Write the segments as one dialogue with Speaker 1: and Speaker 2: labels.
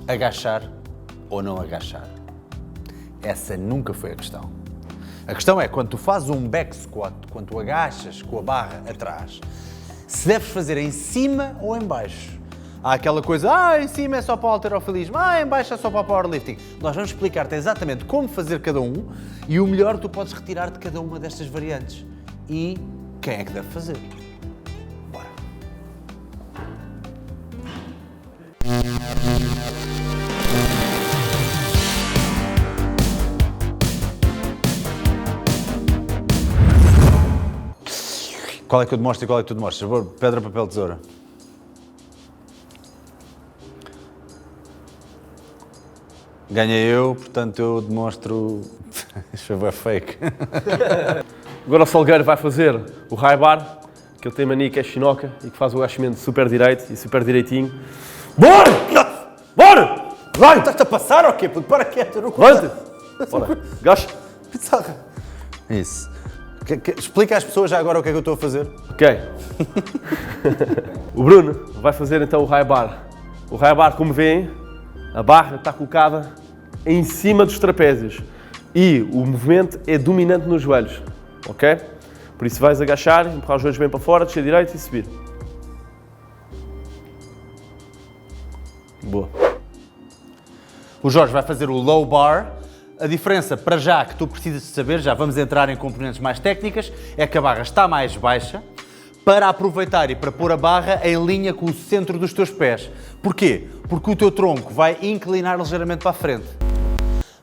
Speaker 1: agachar ou não agachar? Essa nunca foi a questão. A questão é, quando tu fazes um back squat, quando tu agachas com a barra atrás, se deves fazer em cima ou em baixo. Há aquela coisa, em cima é só para o halterofilismo, em baixo é só para o powerlifting. Nós vamos explicar-te exatamente como fazer cada um e o melhor tu podes retirar de cada uma destas variantes. E quem é que deve fazer? Bora! Qual é que eu demonstro e qual é que tu demonstras? Pedra, papel, tesoura. Ganhei eu, portanto eu demonstro... Isto é fake.
Speaker 2: Agora o Salgueiro vai fazer o high bar, que ele tem mania que é chinoca e que faz o agachamento super direito e super direitinho. Bora! Bora! Vai!
Speaker 1: Estás-te a passar ou quê? Para quieto, não
Speaker 2: Levanta! Bora! Gacha!
Speaker 1: Pizarra. Isso. Explica às pessoas já agora o que é que eu estou a fazer.
Speaker 2: Ok. O Bruno vai fazer então o high bar. O high bar, como veem, a barra está colocada em cima dos trapézios e o movimento é dominante nos joelhos, ok? Por isso vais agachar, empurrar os joelhos bem para fora, descer direito e subir. Boa.
Speaker 1: O Jorge vai fazer o low bar. A diferença, para já, que tu precisas de saber, já vamos entrar em componentes mais técnicas, é que a barra está mais baixa para aproveitar e para pôr a barra em linha com o centro dos teus pés. Porquê? Porque o teu tronco vai inclinar ligeiramente para a frente.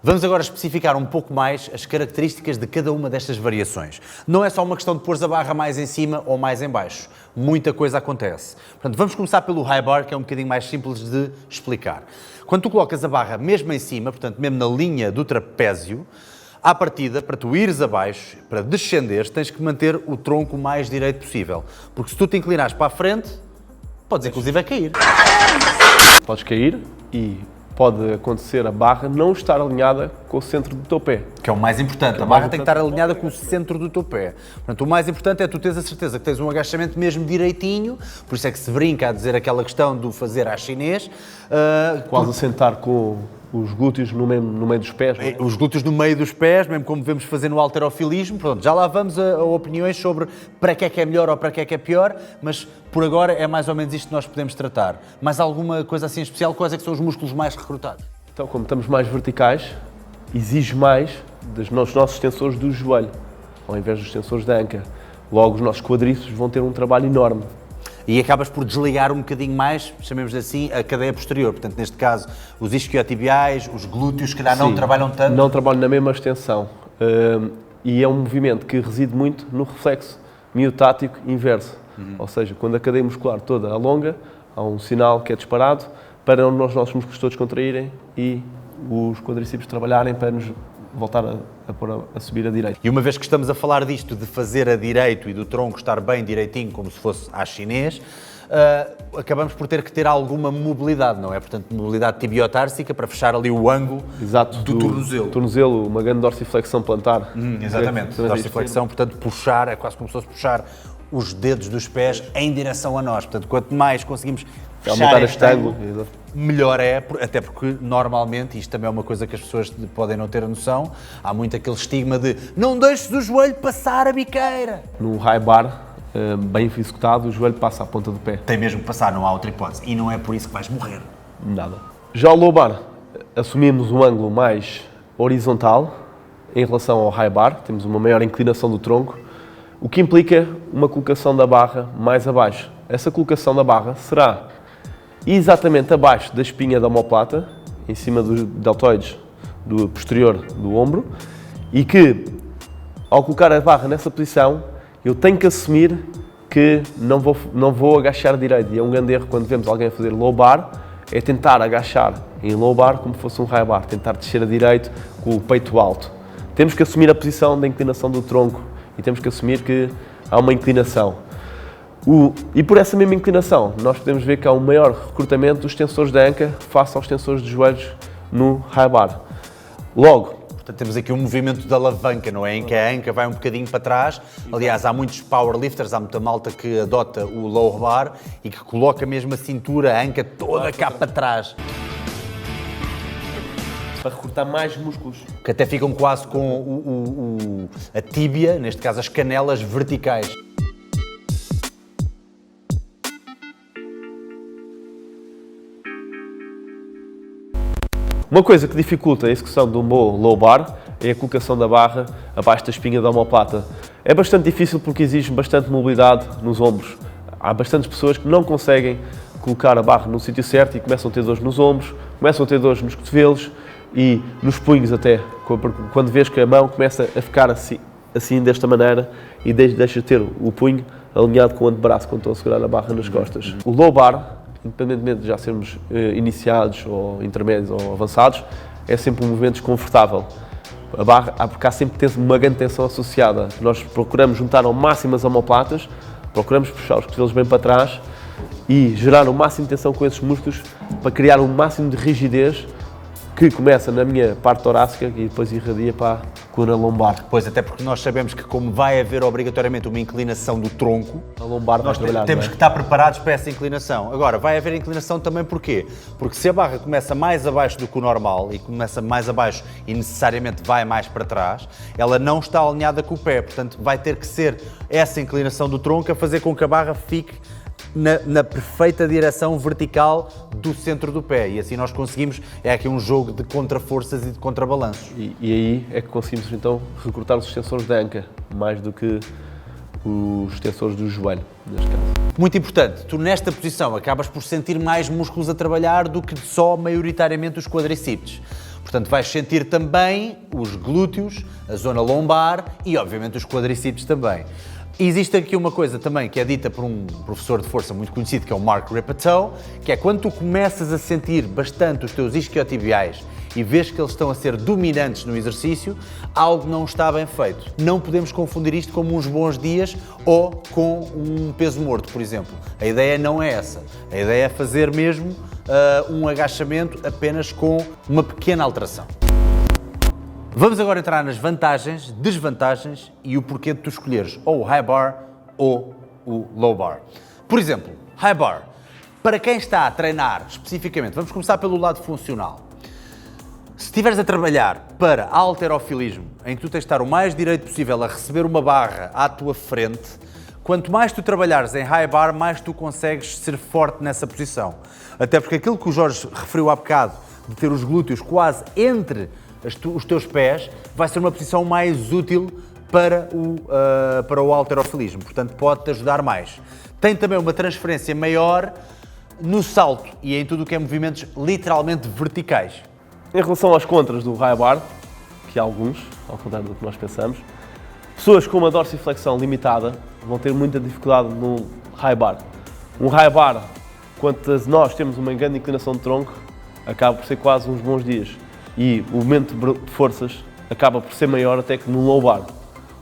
Speaker 1: Vamos agora especificar um pouco mais as características de cada uma destas variações. Não é só uma questão de pôr a barra mais em cima ou mais em baixo. Muita coisa acontece. Portanto, vamos começar pelo high bar, que é um bocadinho mais simples de explicar. Quando tu colocas a barra mesmo em cima, portanto, mesmo na linha do trapézio, à partida, para tu ires abaixo, para descenderes, tens que manter o tronco o mais direito possível. Porque se tu te inclinares para a frente, podes inclusive cair.
Speaker 2: Podes cair e pode acontecer a barra não estar alinhada com o centro do teu pé.
Speaker 1: Que é o mais importante. A barra tem que estar alinhada com o centro do teu pé. Portanto, o mais importante é tu teres a certeza que tens um agachamento mesmo direitinho, por isso é que se brinca a dizer aquela questão do fazer à chinês.
Speaker 2: Quase a sentar com os glúteos no meio dos pés. Não é?
Speaker 1: Os glúteos no meio dos pés, mesmo como devemos fazer no halterofilismo. Pronto, já lá vamos a opiniões sobre para que é melhor ou para que é pior, mas por agora é mais ou menos isto que nós podemos tratar. Mais alguma coisa assim especial? Quais é que são os músculos mais recrutados?
Speaker 2: Então, como estamos mais verticais, exige mais dos nossos extensores do joelho, ao invés dos extensores da anca. Logo, os nossos quadríceps vão ter um trabalho enorme.
Speaker 1: E acabas por desligar um bocadinho mais, chamemos assim, a cadeia posterior. Portanto, neste caso, os isquiotibiais, os glúteos, se calhar não trabalham tanto.
Speaker 2: Não trabalham na mesma extensão. E é um movimento que reside muito no reflexo miotático inverso. Ou seja, quando a cadeia muscular toda alonga, há um sinal que é disparado para os nossos músculos todos contraírem e os quadríceps trabalharem para nos voltar a subir a direita.
Speaker 1: E uma vez que estamos a falar disto, de fazer a direito e do tronco estar bem direitinho, como se fosse à chinês, acabamos por ter que ter alguma mobilidade, não é? Portanto, mobilidade tibiotársica para fechar ali o ângulo.
Speaker 2: Exato,
Speaker 1: do tornozelo.
Speaker 2: Tornozelo, uma grande dorsiflexão plantar.
Speaker 1: Exatamente, dorsiflexão, portanto, puxar, é quase como se fosse puxar os dedos dos pés em direção a nós. Portanto, quanto mais conseguimos fechar este ângulo, melhor é, até porque normalmente, isto também é uma coisa que as pessoas podem não ter a noção, há muito aquele estigma de não deixes o joelho passar a biqueira.
Speaker 2: No high bar, bem executado, o joelho passa à ponta do pé.
Speaker 1: Tem mesmo que passar, não há outra hipótese. E não é por isso que vais morrer.
Speaker 2: Nada. Já o low bar, assumimos um ângulo mais horizontal em relação ao high bar, temos uma maior inclinação do tronco, o que implica uma colocação da barra mais abaixo. Essa colocação da barra será exatamente abaixo da espinha da omoplata, em cima dos deltoides do posterior do ombro, e que, ao colocar a barra nessa posição, eu tenho que assumir que não vou agachar direito. E é um grande erro quando vemos alguém a fazer low bar, é tentar agachar em low bar como se fosse um high bar, tentar descer a direito com o peito alto. Temos que assumir a posição da inclinação do tronco e temos que assumir que há uma inclinação. E por essa mesma inclinação, nós podemos ver que há um maior recrutamento dos extensores da anca face aos extensores de joelhos no high bar. Logo,
Speaker 1: portanto, temos aqui um movimento de alavanca, não é? Em que a anca vai um bocadinho para trás. Aliás, há muitos powerlifters, há muita malta que adota o low bar e que coloca mesmo a cintura, a anca toda cá para trás.
Speaker 2: para recrutar mais músculos.
Speaker 1: Que até ficam quase com a tíbia, neste caso as canelas verticais.
Speaker 2: Uma coisa que dificulta a execução de um bom low bar é a colocação da barra abaixo da espinha da omoplata. É bastante difícil porque exige bastante mobilidade nos ombros. Há bastantes pessoas que não conseguem colocar a barra no sítio certo e começam a ter dores nos ombros, começam a ter dores nos cotovelos e nos punhos até. Quando vês que a mão começa a ficar assim desta maneira e deixa de ter o punho alinhado com o antebraço quando estão a segurar a barra nas costas. O low bar, independentemente de já sermos iniciados ou intermédios ou avançados, é sempre um movimento desconfortável. A barra, porque há sempre uma grande tensão associada. Nós procuramos juntar ao máximo as omoplatas, procuramos puxar os cotovelos bem para trás e gerar o máximo de tensão com esses músculos para criar um máximo de rigidez que começa na minha parte torácica e depois irradia para a coluna lombar.
Speaker 1: Pois, até porque nós sabemos que como vai haver obrigatoriamente uma inclinação do tronco,
Speaker 2: A lombar
Speaker 1: nós
Speaker 2: vai trabalhar,
Speaker 1: temos
Speaker 2: não é?
Speaker 1: que estar preparados para essa inclinação. Agora, vai haver inclinação também porquê? Porque se a barra começa mais abaixo do que o normal e começa mais abaixo e necessariamente vai mais para trás, ela não está alinhada com o pé, portanto vai ter que ser essa inclinação do tronco a fazer com que a barra fique na perfeita direção vertical do centro do pé e assim nós conseguimos, é aqui um jogo de contraforças e de contrabalanços.
Speaker 2: E aí é que conseguimos então recrutar os extensores da anca, mais do que os extensores do joelho, neste caso.
Speaker 1: Muito importante, tu nesta posição acabas por sentir mais músculos a trabalhar do que só maioritariamente os quadríceps. Portanto, vais sentir também os glúteos, a zona lombar e obviamente os quadríceps também. Existe aqui uma coisa também que é dita por um professor de força muito conhecido, que é o Mark Rippetoe, que é quando tu começas a sentir bastante os teus isquiotibiais e vês que eles estão a ser dominantes no exercício, algo não está bem feito. Não podemos confundir isto com uns bons dias ou com um peso morto, por exemplo. A ideia não é essa. A ideia é fazer mesmo um agachamento apenas com uma pequena alteração. Vamos agora entrar nas vantagens, desvantagens e o porquê de tu escolheres ou o high bar ou o low bar. Por exemplo, high bar. Para quem está a treinar especificamente, vamos começar pelo lado funcional. Se estiveres a trabalhar para halterofilismo, em que tu tens de estar o mais direito possível a receber uma barra à tua frente, quanto mais tu trabalhares em high bar, mais tu consegues ser forte nessa posição. Até porque aquilo que o Jorge referiu há bocado, de ter os glúteos quase entre os teus pés, vai ser uma posição mais útil para o halterofilismo, portanto pode-te ajudar mais. Tem também uma transferência maior no salto e em tudo o que é movimentos literalmente verticais.
Speaker 2: Em relação às contras do high bar, que há alguns, ao contrário do que nós pensamos, pessoas com uma dorsiflexão limitada vão ter muita dificuldade no high bar. Um high bar, quanto nós temos uma grande inclinação de tronco, acaba por ser quase uns bons dias. E o momento de forças acaba por ser maior até que no low bar.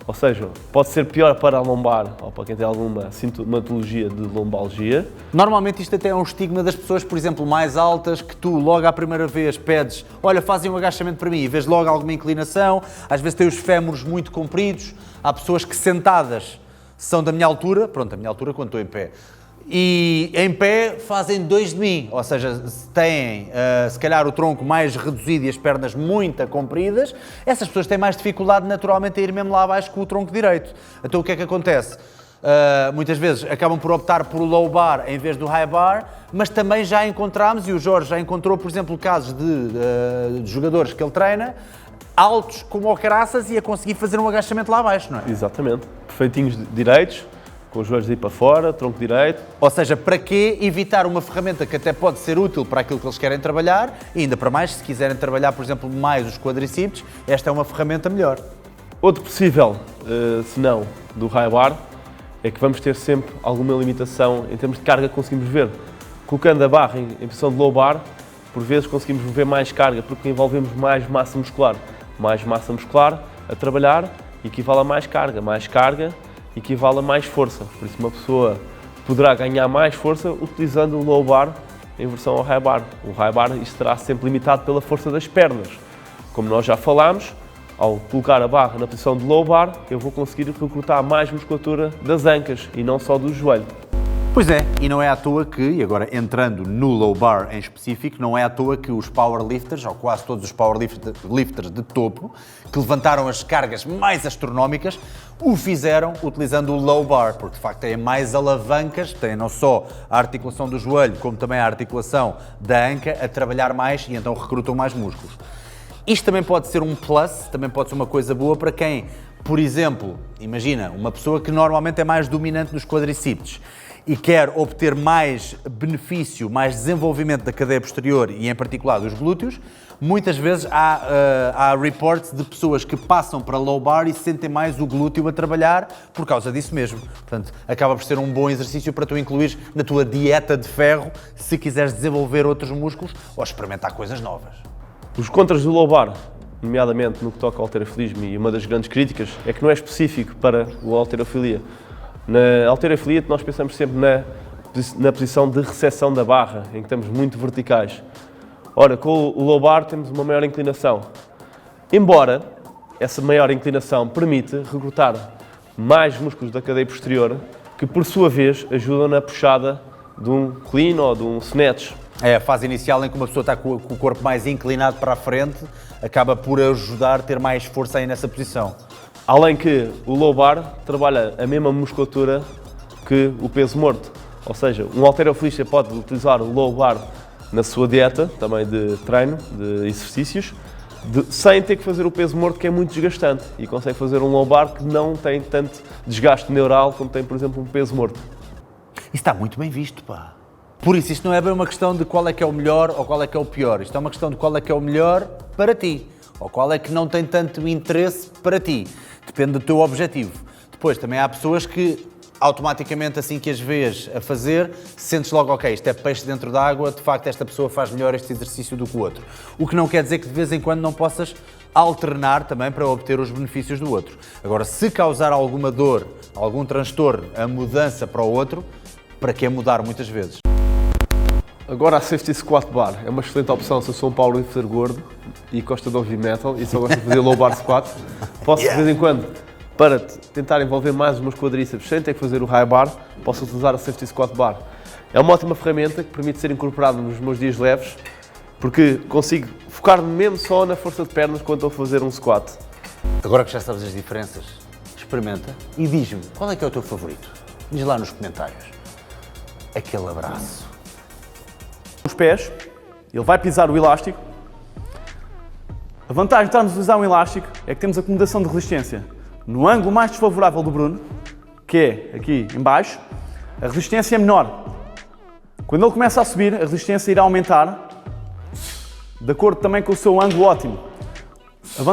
Speaker 2: Ou seja, pode ser pior para a lombar ou para quem tem alguma sintomatologia de lombalgia.
Speaker 1: Normalmente isto até é um estigma das pessoas, por exemplo, mais altas, que tu logo à primeira vez pedes, olha, fazem um agachamento para mim e vês logo alguma inclinação, às vezes têm os fémures muito compridos, há pessoas que sentadas são da minha altura, pronto, a minha altura quando estou em pé, e em pé fazem 2 de mim, ou seja, têm se calhar o tronco mais reduzido e as pernas muito compridas, essas pessoas têm mais dificuldade naturalmente a ir mesmo lá abaixo com o tronco direito. Então o que é que acontece? Muitas vezes acabam por optar por low bar em vez do high bar, mas também já encontramos, e o Jorge já encontrou, por exemplo, casos de jogadores que ele treina, altos como o caraças e a conseguir fazer um agachamento lá abaixo, não é?
Speaker 2: Exatamente. Perfeitinhos direitos, com os joelhos de ir para fora, tronco direito.
Speaker 1: Ou seja, para quê evitar uma ferramenta que até pode ser útil para aquilo que eles querem trabalhar e ainda para mais, se quiserem trabalhar, por exemplo, mais os quadríceps, esta é uma ferramenta melhor.
Speaker 2: Outro possível senão do high bar é que vamos ter sempre alguma limitação em termos de carga que conseguimos ver. Colocando a barra em posição de low bar, por vezes conseguimos mover mais carga porque envolvemos mais massa muscular. Mais massa muscular a trabalhar equivale a mais carga equivale a mais força. Por isso uma pessoa poderá ganhar mais força utilizando o low bar em versão ao high bar. O high bar estará sempre limitado pela força das pernas. Como nós já falámos, ao colocar a barra na posição de low bar, eu vou conseguir recrutar mais musculatura das ancas e não só do joelho.
Speaker 1: Pois é, e não é à toa que, e agora entrando no low bar em específico, não é à toa que os powerlifters, ou quase todos os powerlifters de topo, que levantaram as cargas mais astronómicas, o fizeram utilizando o low bar, porque de facto têm mais alavancas, têm não só a articulação do joelho, como também a articulação da anca a trabalhar mais e então recrutam mais músculos. Isto também pode ser um plus, também pode ser uma coisa boa para quem, por exemplo, imagina, uma pessoa que normalmente é mais dominante nos quadríceps e quer obter mais benefício, mais desenvolvimento da cadeia posterior e em particular dos glúteos, muitas vezes há reports de pessoas que passam para low bar e sentem mais o glúteo a trabalhar por causa disso mesmo. Portanto, acaba por ser um bom exercício para tu incluir na tua dieta de ferro se quiseres desenvolver outros músculos ou experimentar coisas novas.
Speaker 2: Os contras do low bar, nomeadamente no que toca ao halterofilismo, e uma das grandes críticas é que não é específico para o halterofilia. Na halterofilia nós pensamos sempre na posição de recepção da barra, em que estamos muito verticais. Ora, com o low bar temos uma maior inclinação. Embora essa maior inclinação permite recrutar mais músculos da cadeia posterior, que por sua vez ajudam na puxada de um clean ou de um snatch.
Speaker 1: É a fase inicial em que uma pessoa está com o corpo mais inclinado para a frente, acaba por ajudar a ter mais força aí nessa posição.
Speaker 2: Além que o low bar trabalha a mesma musculatura que o peso morto. Ou seja, um halterofilista pode utilizar o low bar na sua dieta, também de treino, de exercícios, sem ter que fazer o peso morto, que é muito desgastante. E consegue fazer um low bar que não tem tanto desgaste neural como tem, por exemplo, um peso morto.
Speaker 1: Isso está muito bem visto, pá. Por isso, isto não é bem uma questão de qual é que é o melhor ou qual é que é o pior. Isto é uma questão de qual é que é o melhor para ti. Ou qual é que não tem tanto interesse para ti. Depende do teu objetivo. Depois, também há pessoas que automaticamente, assim que as vês a fazer, sentes logo, ok, isto é peixe dentro d'água, de facto esta pessoa faz melhor este exercício do que o outro. O que não quer dizer que de vez em quando não possas alternar também para obter os benefícios do outro. Agora, se causar alguma dor, algum transtorno, a mudança para o outro, para que mudar muitas vezes?
Speaker 2: Agora a Safety Squat Bar é uma excelente opção se eu sou um powerlifter gordo e gosto de ouvir metal e só gosto de fazer low bar squat. Posso de vez em quando, para tentar envolver mais os meus quadríceps sem ter que fazer o high bar, posso utilizar a Safety Squat Bar. É uma ótima ferramenta que permite ser incorporada nos meus dias leves, porque consigo focar-me mesmo só na força de pernas quando estou a fazer um squat.
Speaker 1: Agora que já sabes as diferenças, experimenta e diz-me qual é que é o teu favorito. Diz lá nos comentários. Aquele abraço.
Speaker 3: Os pés, ele vai pisar o elástico. A vantagem de estarmos a utilizar um elástico é que temos acomodação de resistência no ângulo mais desfavorável do Bruno, que é aqui em baixo. A resistência é menor. Quando ele começa a subir, a resistência irá aumentar de acordo também com o seu ângulo ótimo.